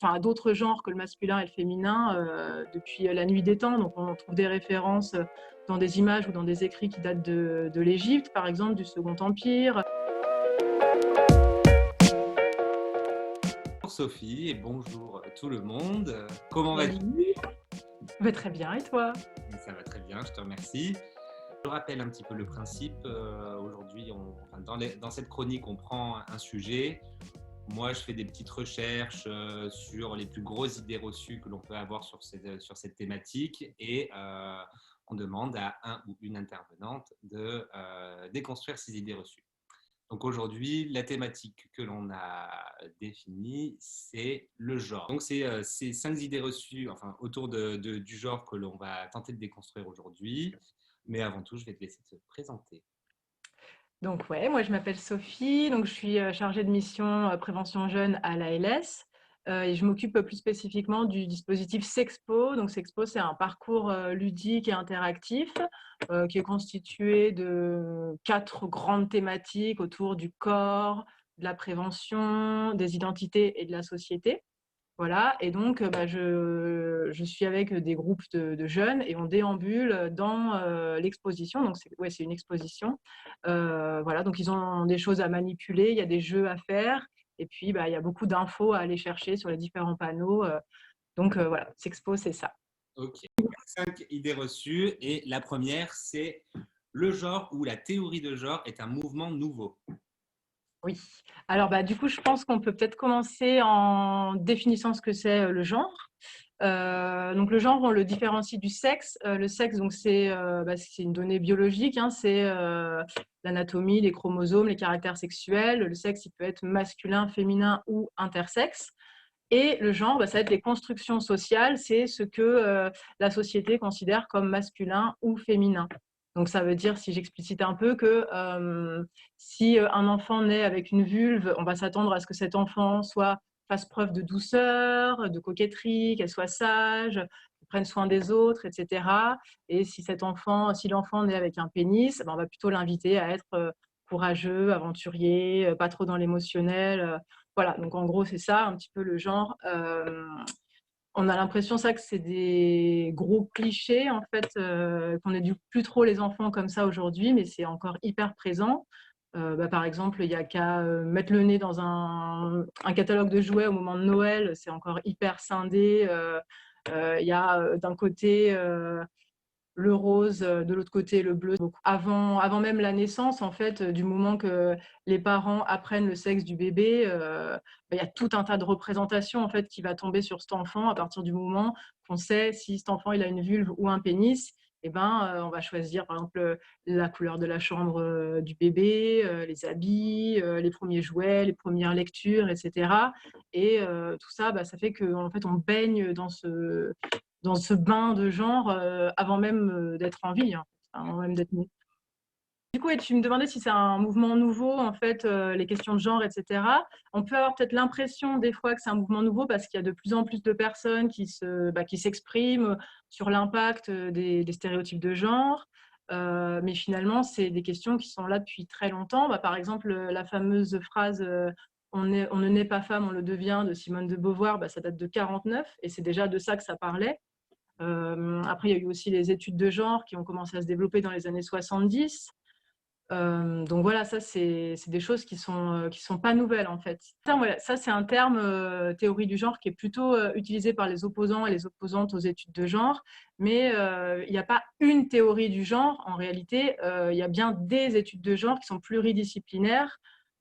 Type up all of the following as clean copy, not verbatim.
à d'autres genres que le masculin et le féminin depuis la nuit des temps. Donc on trouve des références dans des images ou dans des écrits qui datent de l'Égypte, par exemple, du Second Empire. Bonjour Sophie et bonjour tout le monde. Comment vas-tu? Salut. Bah, très bien, et toi? Ça va très bien, je te remercie. Je rappelle un petit peu le principe. Aujourd'hui, dans cette chronique, on prend un sujet. Moi, je fais des petites recherches sur les plus grosses idées reçues que l'on peut avoir sur cette thématique et on demande à un ou une intervenante de déconstruire ces idées reçues. Donc aujourd'hui, la thématique que l'on a définie, c'est le genre. Donc c'est ces 5 idées reçues autour du genre que l'on va tenter de déconstruire aujourd'hui. Mais avant tout, je vais te laisser te présenter. Donc ouais, moi je m'appelle Sophie, donc je suis chargée de mission prévention jeune à l'ALS et je m'occupe plus spécifiquement du dispositif Sexpo. Donc Sexpo, c'est un parcours ludique et interactif qui est constitué de 4 grandes thématiques autour du corps, de la prévention, des identités et de la société. Voilà, et donc je suis avec des groupes de jeunes et on déambule dans l'exposition. Donc c'est une exposition. Voilà, donc ils ont des choses à manipuler, il y a des jeux à faire et puis il y a beaucoup d'infos à aller chercher sur les différents panneaux. Donc voilà, Sexpo, c'est ça. Ok, 5 idées reçues et la première, c'est le genre ou la théorie de genre est un mouvement nouveau. Oui. Alors du coup, je pense qu'on peut peut-être commencer en définissant ce que c'est le genre. Donc le genre, on le différencie du sexe. Le sexe, donc c'est une donnée biologique, hein, c'est l'anatomie, les chromosomes, les caractères sexuels. Le sexe, il peut être masculin, féminin ou intersexe. Et le genre, ça va être les constructions sociales, c'est ce que la société considère comme masculin ou féminin. Donc ça veut dire, si j'explicite un peu, que si un enfant naît avec une vulve, on va s'attendre à ce que cet enfant fasse preuve de douceur, de coquetterie, qu'elle soit sage, qu'elle prenne soin des autres, etc. Et si l'enfant naît avec un pénis, on va plutôt l'inviter à être courageux, aventurier, pas trop dans l'émotionnel. Voilà, donc en gros, c'est ça un petit peu le genre. On a l'impression que c'est des gros clichés, en fait, qu'on n'éduque plus trop les enfants comme ça aujourd'hui, mais c'est encore hyper présent. Par exemple, il n'y a qu'à mettre le nez dans un catalogue de jouets au moment de Noël, c'est encore hyper scindé. Il y a d'un côté le rose, de l'autre côté le bleu. Donc avant même la naissance, en fait, du moment que les parents apprennent le sexe du bébé, il y a tout un tas de représentations en fait qui va tomber sur cet enfant à partir du moment qu'on sait si cet enfant il a une vulve ou un pénis. On va choisir par exemple la couleur de la chambre du bébé, les habits, les premiers jouets, les premières lectures, etc. Et tout ça, ça fait que en fait on baigne dans ce bain de genre avant même d'être en vie, hein, avant même d'être né. Du coup, et tu me demandais si c'est un mouvement nouveau, en fait, les questions de genre, etc. On peut avoir peut-être l'impression des fois que c'est un mouvement nouveau parce qu'il y a de plus en plus de personnes qui s'expriment sur l'impact des stéréotypes de genre. Mais finalement, c'est des questions qui sont là depuis très longtemps. Par exemple, la fameuse phrase on ne naît pas femme, on le devient de Simone de Beauvoir, ça date de 49 et c'est déjà de ça que ça parlait. Après, il y a eu aussi les études de genre qui ont commencé à se développer dans les années 70. Donc voilà, ça, c'est des choses qui sont pas nouvelles, en fait. Ça, c'est un terme, théorie du genre, qui est plutôt utilisé par les opposants et les opposantes aux études de genre. Mais il n'y a pas une théorie du genre. En réalité, il y a bien des études de genre qui sont pluridisciplinaires.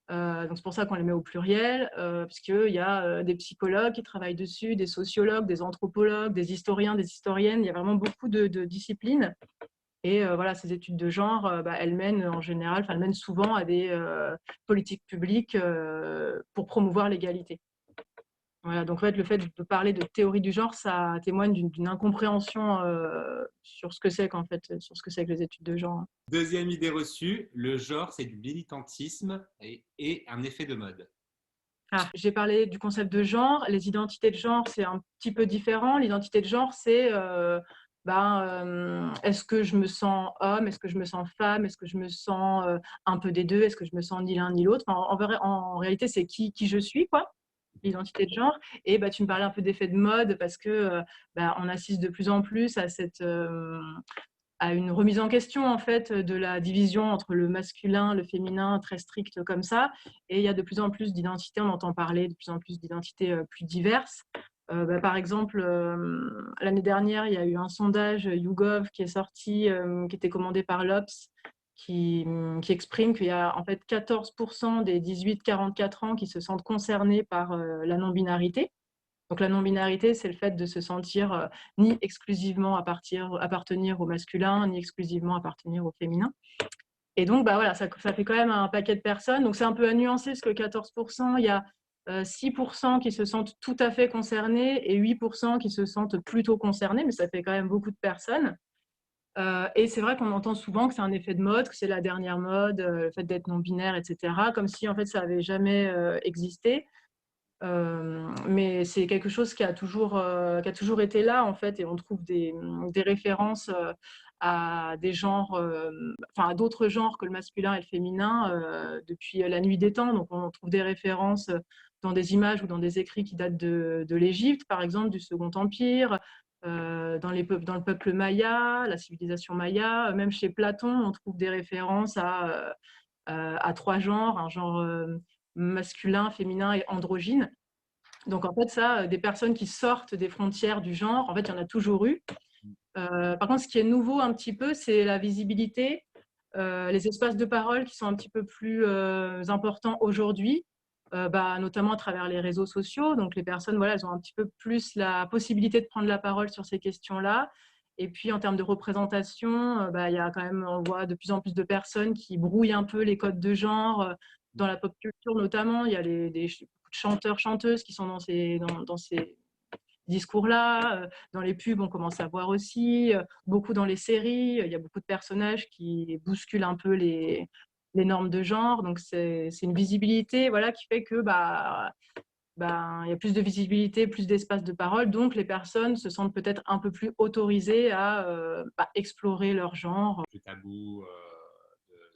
Donc c'est pour ça qu'on les met au pluriel, parce qu'il y a des psychologues qui travaillent dessus, des sociologues, des anthropologues, des historiens, des historiennes. Il y a vraiment beaucoup de disciplines. Et voilà, ces études de genre, elles mènent en général, elles mènent souvent à des politiques publiques pour promouvoir l'égalité. Voilà, donc en fait, le fait de parler de théorie du genre, ça témoigne d'une incompréhension sur ce que c'est sur ce que c'est que les études de genre. Deuxième idée reçue, le genre c'est du militantisme et un effet de mode. Ah, j'ai parlé du concept de genre. Les identités de genre, c'est un petit peu différent. L'identité de genre, c'est est-ce que je me sens homme, est-ce que je me sens femme, est-ce que je me sens un peu des deux, est-ce que je me sens ni l'un ni l'autre. En réalité, c'est qui je suis, quoi. l'identité de genre. Et bah, tu me parlais un peu d'effet de mode parce que bah, on assiste de plus en plus à une remise en question en fait de la division entre le masculin, le féminin, très stricte comme ça. Et il y a de plus en plus d'identités, on entend parler de plus en plus d'identités plus diverses. Bah, par exemple, l'année dernière, il y a eu un sondage YouGov qui est sorti, qui était commandé par l'Obs, qui exprime qu'il y a en fait 14% des 18-44 ans qui se sentent concernés par la non-binarité. Donc la non-binarité, c'est le fait de se sentir ni exclusivement appartenir au masculin, ni exclusivement appartenir au féminin. Et donc, bah, voilà, ça fait quand même un paquet de personnes. Donc c'est un peu à nuancer, parce que 14%, il y a 6% qui se sentent tout à fait concernés et 8% qui se sentent plutôt concernés, mais ça fait quand même beaucoup de personnes. Et c'est vrai qu'on entend souvent que c'est un effet de mode, que c'est la dernière mode, le fait d'être non-binaire, etc., comme si en fait ça n'avait jamais existé. Mais c'est quelque chose qui a toujours été là en fait, et on trouve des références à des genres, enfin à d'autres genres que le masculin et le féminin depuis la nuit des temps. Donc on trouve des références dans des images ou dans des écrits qui datent de l'Égypte, par exemple, du Second Empire, dans le peuple maya, la civilisation maya. Même chez Platon, on trouve des références à trois genres, un genre masculin, féminin et androgyne. Donc en fait, ça, des personnes qui sortent des frontières du genre, en fait, il y en a toujours eu. Par contre, ce qui est nouveau un petit peu, c'est la visibilité, les espaces de parole qui sont un petit peu plus importants aujourd'hui, bah, notamment à travers les réseaux sociaux. Donc les personnes, voilà, elles ont un petit peu plus la possibilité de prendre la parole sur ces questions-là. Et puis en termes de représentation, bah, il y a quand même, on voit de plus en plus de personnes qui brouillent un peu les codes de genre, dans la pop culture notamment. Il y a des chanteurs, chanteuses qui sont dans ces discours-là. Dans les pubs, on commence à voir aussi. Beaucoup dans les séries, il y a beaucoup de personnages qui bousculent un peu les normes de genre. Donc, c'est une visibilité, voilà, qui fait que il y a plus de visibilité, plus d'espace de parole. Donc, les personnes se sentent peut-être un peu plus autorisées à explorer leur genre. Plus tabou.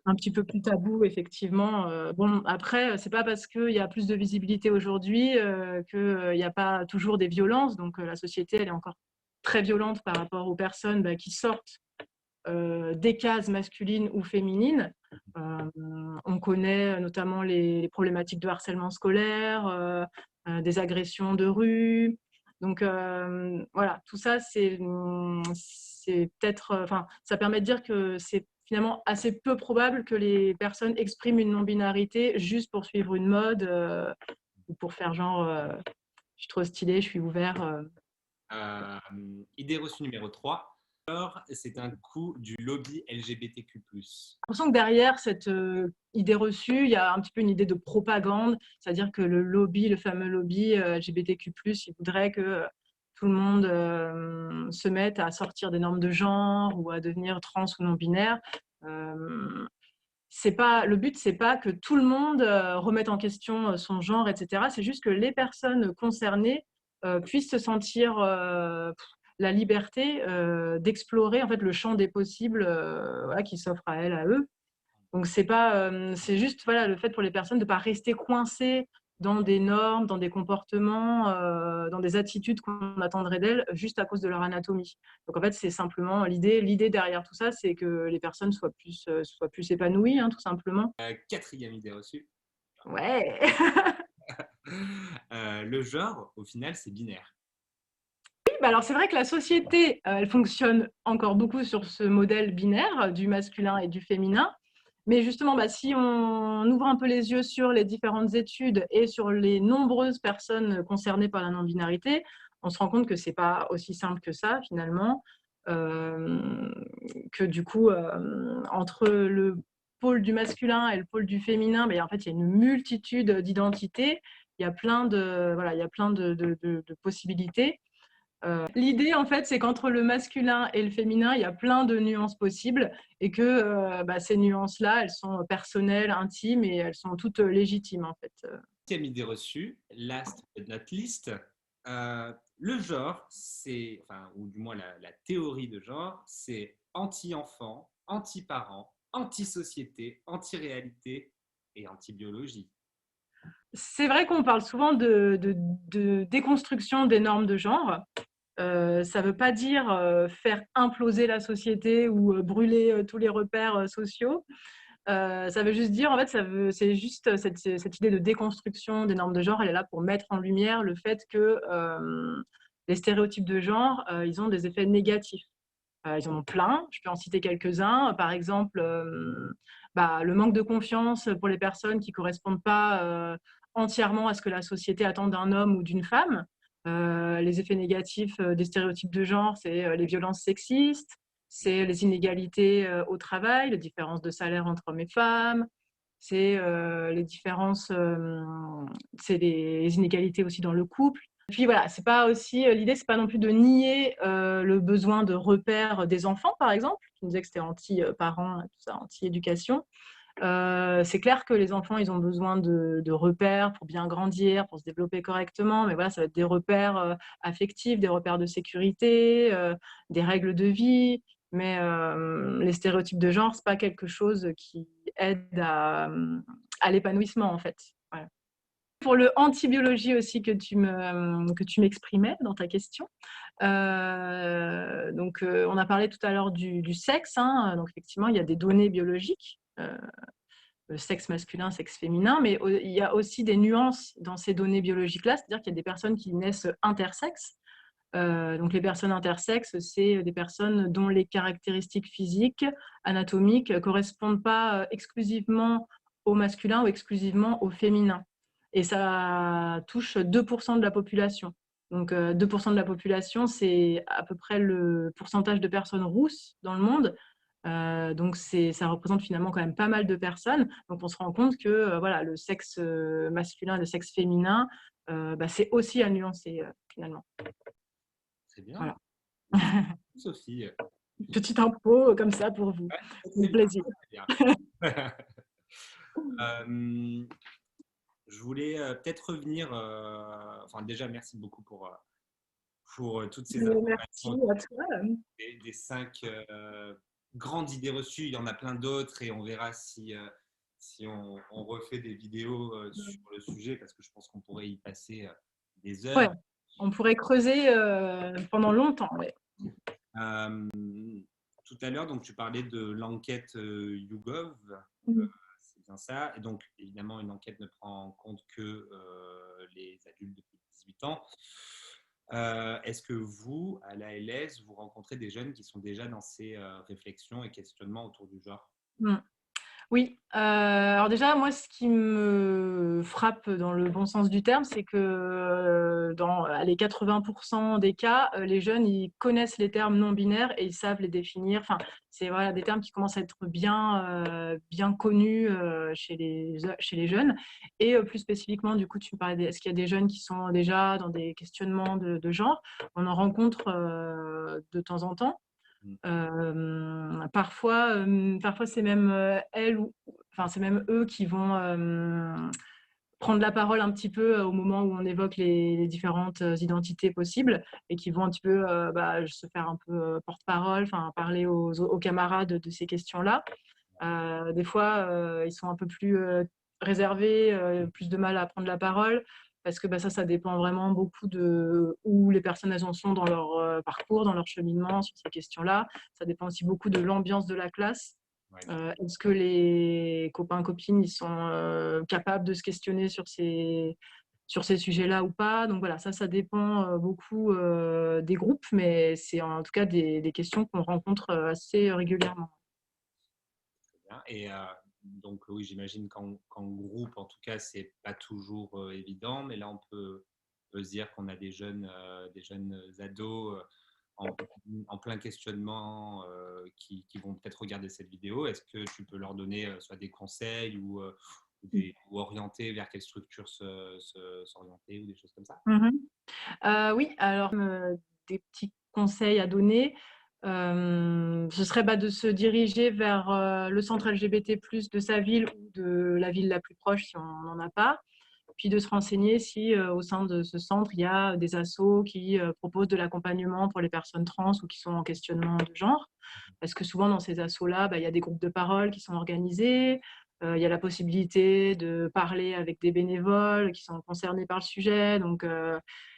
Un petit peu plus tabou, effectivement. Bon, après, c'est pas parce qu'il y a plus de visibilité aujourd'hui qu'il n'y a pas toujours des violences. Donc, la société, elle est encore très violente par rapport aux personnes qui sortent des cases masculines ou féminines. On connaît notamment les problématiques de harcèlement scolaire, des agressions de rue. Donc, voilà, tout ça, c'est peut-être, enfin, ça permet de dire que c'est finalement assez peu probable que les personnes expriment une non-binarité juste pour suivre une mode ou pour faire genre je suis trop stylé, je suis ouvert. Idée reçue numéro 3. Alors, c'est un coup du lobby LGBTQ+. J'ai l'impression que derrière cette idée reçue, il y a un petit peu une idée de propagande, c'est-à-dire que le lobby, le fameux lobby LGBTQ+, il voudrait que tout le monde se mette à sortir des normes de genre ou à devenir trans ou non-binaire. Le but, c'est pas que tout le monde remette en question son genre, etc. C'est juste que les personnes concernées puissent se sentir la liberté d'explorer en fait le champ des possibles voilà, qui s'offre à elles, à eux. Donc c'est juste voilà le fait pour les personnes de pas rester coincées dans des normes, dans des comportements, dans des attitudes qu'on attendrait d'elles juste à cause de leur anatomie. Donc en fait, c'est simplement l'idée derrière tout ça, c'est que les personnes soient plus épanouies, hein, tout simplement. Quatrième idée reçue. Ouais. Le genre, au final, c'est binaire. Oui, bah alors c'est vrai que la société, elle fonctionne encore beaucoup sur ce modèle binaire du masculin et du féminin. Mais justement, bah, si on ouvre un peu les yeux sur les différentes études et sur les nombreuses personnes concernées par la non-binarité, on se rend compte que c'est pas aussi simple que ça finalement. Que du coup, entre le pôle du masculin et le pôle du féminin, en fait, il y a une multitude d'identités. Il y a plein voilà, il y a plein de possibilités. L'idée, en fait, c'est qu'entre le masculin et le féminin, il y a plein de nuances possibles et que ces nuances-là, elles sont personnelles, intimes et elles sont toutes légitimes, en fait. Septième idée reçue, last but not least. Le genre, c'est, enfin, ou du moins la théorie de genre, c'est anti-enfant, anti-parent, anti-société, anti-réalité et anti-biologie. c'est vrai qu'on parle souvent de déconstruction des normes de genre. Ça ne veut pas dire faire imploser la société ou brûler tous les repères sociaux. Ça veut juste dire, en fait, c'est juste cette idée de déconstruction des normes de genre, elle est là pour mettre en lumière le fait que les stéréotypes de genre, ils ont des effets négatifs. Ils en ont plein, je peux en citer quelques-uns. Par exemple, le manque de confiance pour les personnes qui ne correspondent pas entièrement à ce que la société attend d'un homme ou d'une femme. Les effets négatifs des stéréotypes de genre, c'est les violences sexistes, c'est les inégalités au travail, les différences de salaire entre hommes et femmes, c'est les différences, c'est les inégalités aussi dans le couple. Puis voilà, c'est pas aussi l'idée, c'est pas non plus de nier le besoin de repères des enfants, par exemple. Tu me disais que c'était anti-parents, tout ça, anti-éducation. C'est clair que les enfants, ils ont besoin de repères pour bien grandir, pour se développer correctement. Mais voilà, ça va être des repères affectifs, des repères de sécurité, des règles de vie. Mais les stéréotypes de genre, c'est pas quelque chose qui aide à l'épanouissement, en fait. Voilà. Pour le anti-biologie aussi que tu m'exprimais dans ta question. On a parlé tout à l'heure du sexe. Hein, donc, effectivement, il y a des données biologiques, sexe masculin, sexe féminin, mais il y a aussi des nuances dans ces données biologiques-là. C'est-à-dire qu'il y a des personnes qui naissent intersexes. Donc, les personnes intersexes, c'est des personnes dont les caractéristiques physiques, anatomiques, ne correspondent pas exclusivement au masculin ou exclusivement au féminin. Et ça touche 2% de la population. Donc, 2% de la population, c'est à peu près le pourcentage de personnes rousses dans le monde. Donc, ça représente finalement quand même pas mal de personnes. Donc, on se rend compte que voilà, le sexe masculin et le sexe féminin, c'est aussi à nuancer finalement. C'est bien. Voilà. Merci, Sophie. Petite info comme ça pour vous. Ouais, C'est un plaisir. très bien. Je voulais peut-être revenir. Enfin, déjà, merci beaucoup pour toutes ces Merci informations à toi. des 5 grandes idées reçues. Il y en a plein d'autres et on verra si on refait des vidéos sur le sujet parce que je pense qu'on pourrait y passer des Ouais, heures. on pourrait creuser pendant longtemps. Ouais. Euh, Tout à l'heure, donc tu parlais de l'enquête YouGov. Mm. C'est bien ça. Et donc, évidemment, une enquête ne prend en compte que les adultes depuis 18 ans. Est-ce que vous, à l'ALS, vous rencontrez des jeunes qui sont déjà dans ces réflexions et questionnements autour du genre? Mm. Oui, alors déjà, moi, ce qui me frappe dans le bon sens du terme, c'est que dans les 80% des cas, les jeunes, ils connaissent les termes non binaires et ils savent les définir. Enfin, c'est voilà, des termes qui commencent à être bien connus chez les jeunes. Et plus spécifiquement, du coup, tu me parlais, est-ce qu'il y a des jeunes qui sont déjà dans des questionnements de genre? On en rencontre de temps en temps. Parfois c'est même enfin c'est même eux qui vont prendre la parole un petit peu au moment où on évoque les différentes identités possibles et qui vont un petit peu se faire un peu porte-parole, enfin parler aux camarades de ces questions-là. Des fois, ils sont un peu plus réservés, plus de mal à prendre la parole, parce que ça dépend vraiment beaucoup de où les personnes elles en sont dans leur parcours, dans leur cheminement sur ces questions-là. Ça dépend aussi beaucoup de l'ambiance de la classe. Ouais. Est-ce que les copains, copines, ils sont capables de se questionner sur ces sujets-là ou pas? Donc voilà, ça dépend beaucoup des groupes, mais c'est en tout cas des questions qu'on rencontre assez régulièrement. Et donc, oui, j'imagine qu'en groupe, en tout cas, c'est pas toujours évident, mais là, peut se dire qu'on a des jeunes ados en, en plein questionnement qui vont peut-être regarder cette vidéo. Est-ce que tu peux leur donner soit des conseils ou orienter vers quelle structure s'orienter ou des choses comme ça? Oui, alors des petits conseils à donner, ce serait de se diriger vers le centre LGBT+ de sa ville ou de la ville la plus proche si on n'en a pas, puis de se renseigner si au sein de ce centre, il y a des assos qui proposent de l'accompagnement pour les personnes trans ou qui sont en questionnement de genre. Parce que souvent, dans ces assos-là, il y a des groupes de parole qui sont organisés. Il y a la possibilité de parler avec des bénévoles qui sont concernés par le sujet. Donc,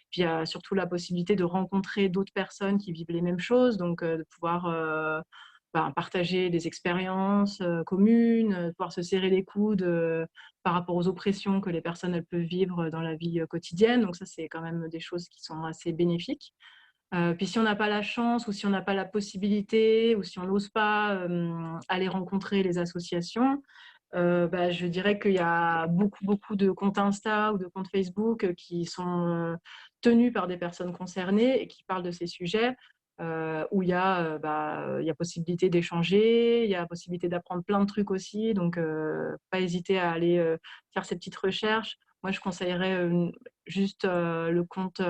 puis il y a surtout la possibilité de rencontrer d'autres personnes qui vivent les mêmes choses, donc de pouvoir partager des expériences communes, de pouvoir se serrer les coudes par rapport aux oppressions que les personnes elles peuvent vivre dans la vie quotidienne. Donc ça, c'est quand même des choses qui sont assez bénéfiques. Puis si on n'a pas la chance ou si on n'a pas la possibilité ou si on n'ose pas aller rencontrer les associations, je dirais qu'il y a beaucoup de comptes Insta ou de comptes Facebook qui sont tenus par des personnes concernées et qui parlent de ces sujets, où il y a possibilité d'échanger, il y a possibilité d'apprendre plein de trucs aussi. Donc, pas hésiter à aller faire ces petites recherches. Moi, je conseillerais juste le compte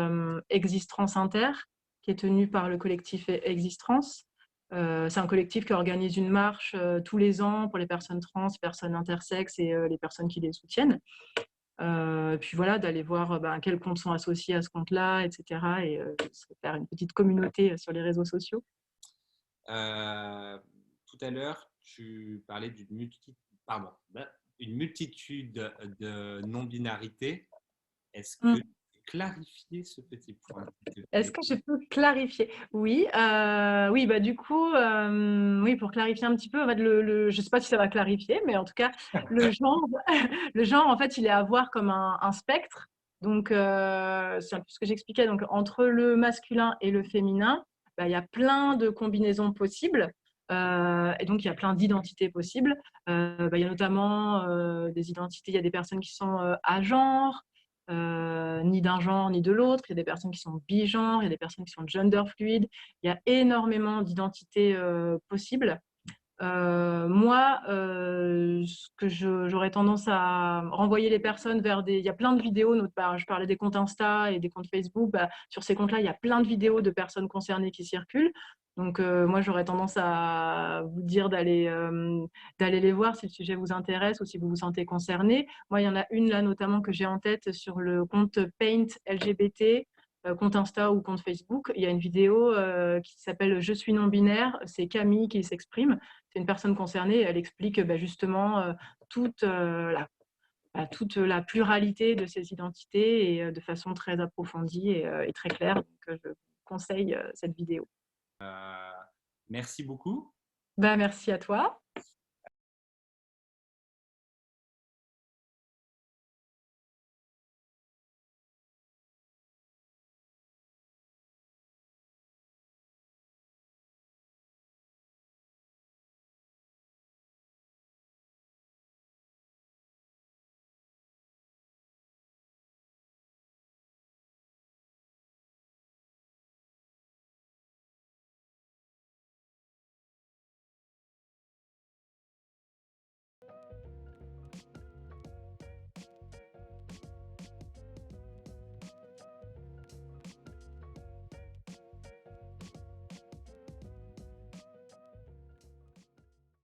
Existence Inter, qui est tenu par le collectif Existence. C'est un collectif qui organise une marche tous les ans pour les personnes trans, personnes intersexes et les personnes qui les soutiennent. Puis voilà, d'aller voir quels comptes sont associés à ce compte-là, etc. Et se faire une petite communauté sur les réseaux sociaux. Euh, Tout à l'heure, tu parlais pardon, une multitude de non-binarités. Est-ce que Mm. tu peux clarifier ce petit point, s'il te Est-ce plaît? que je peux clarifier? Oui, oui, du coup, oui, pour clarifier un petit peu, en fait, je ne sais pas si ça va clarifier, mais en tout cas, le genre, le genre, en fait, il est à voir comme un spectre. Donc, c'est un peu ce que j'expliquais. Donc, entre le masculin et le féminin, il y a plein de combinaisons possibles. Et donc, il y a plein d'identités possibles. Il y a notamment des identités, il y a des personnes qui sont agenres, ni d'un genre ni de l'autre. Il y a des personnes qui sont bigenres, il y a des personnes qui sont gender fluides. Il y a énormément d'identités possibles. Moi, ce que j'aurais tendance à renvoyer les personnes vers des... Il y a plein de vidéos, je parlais des comptes Insta et des comptes Facebook. Sur ces comptes-là, il y a plein de vidéos de personnes concernées qui circulent. Donc, moi, j'aurais tendance à vous dire d'aller les voir si le sujet vous intéresse ou si vous vous sentez concerné. Moi, il y en a une là notamment que j'ai en tête sur le compte Paint LGBT, compte Insta ou compte Facebook. Il y a une vidéo qui s'appelle Je suis non-binaire. C'est Camille qui s'exprime. C'est une personne concernée. Elle explique justement toute la pluralité de ces identités et de façon très approfondie et très claire. Donc, je vous conseille cette vidéo. Euh, Merci beaucoup. Merci à toi.